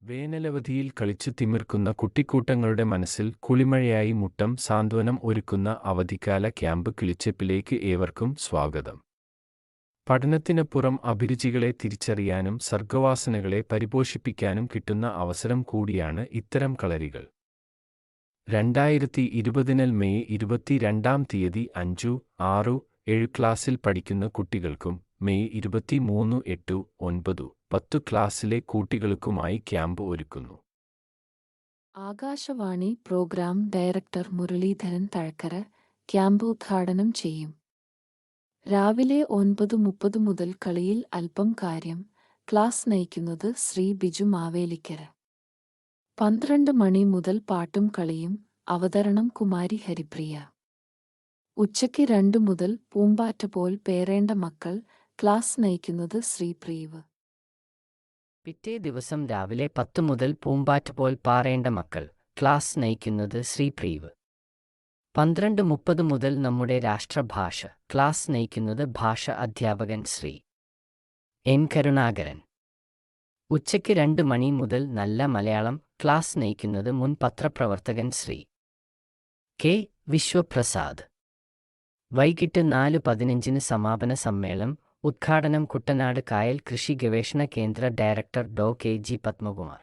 വേനലവധിയിൽ കളിച്ചു തിമിർക്കുന്ന കുട്ടിക്കൂട്ടങ്ങളുടെ മനസ്സിൽ കുളിമഴയായി മുട്ടം സാന്ത്വനം ഒരുക്കുന്ന അവധിക്കാല ക്യാമ്പ് കിളിച്ചെപ്പിലേക്ക് ഏവർക്കും സ്വാഗതം. പഠനത്തിനപ്പുറം അഭിരുചികളെ തിരിച്ചറിയാനും സർഗ്ഗവാസനകളെ പരിപോഷിപ്പിക്കാനും കിട്ടുന്ന അവസരം കൂടിയാണ് ഇത്തരം കളരികൾ. 2020 മെയ് 22 5, 6, 7 ക്ലാസ്സിൽ പഠിക്കുന്ന കുട്ടികൾക്കും മെയ് 23, 8, 9, 10 ക്ലാസ്സിലെ കുട്ടികൾക്കുമായി ക്യാമ്പ് ഒരുക്കുന്നു. Akashvani programme director Muraleedharan Thazhakkara camp ഉദ്ഘാടനം ചെയ്യും. രാവിലെ 9:30 മുതൽ കളിയിൽ അല്പം കാര്യം ക്ലാസ് നയിക്കുന്നത് ശ്രീ ബിജു മാവേലിക്കര. 12 മണി മുതൽ പാട്ടും കളിയും അവതരണം കുമാരി ഹരിപ്രിയ. ഉച്ചയ്ക്ക് 2 മുതൽ പൂമ്പാറ്റ പോൽ പേരേണ്ട മക്കൾ ക്ലാസ് നയിക്കുന്നത് ശ്രീ പ്രീവ്. പിറ്റേ ദിവസം രാവിലെ 10 മുതൽ പൂമ്പാറ്റ പോൽ പാറേണ്ട മക്കൾ ക്ലാസ് നയിക്കുന്നത് ശ്രീ പ്രീവ്. 12:30 മുതൽ നമ്മുടെ രാഷ്ട്രഭാഷ ക്ലാസ് നയിക്കുന്നത് ഭാഷ അധ്യാപകൻ ശ്രീ എൻ കരുണാകരൻ. ഉച്ചയ്ക്ക് 2 മണി മുതൽ നല്ല മലയാളം ക്ലാസ് നയിക്കുന്നത് മുൻ പത്രപ്രവർത്തകൻ ശ്രീ കെ വിശ്വപ്രസാദ്. വൈകിട്ട് 4:15 സമാപന സമ്മേളനം. ഉദ്ഘാടനം കുട്ടനാട് കായൽ കൃഷി ഗവേഷണ കേന്ദ്ര ഡയറക്ടർ ഡോ. കെ. ജി. പത്മകുമാർ.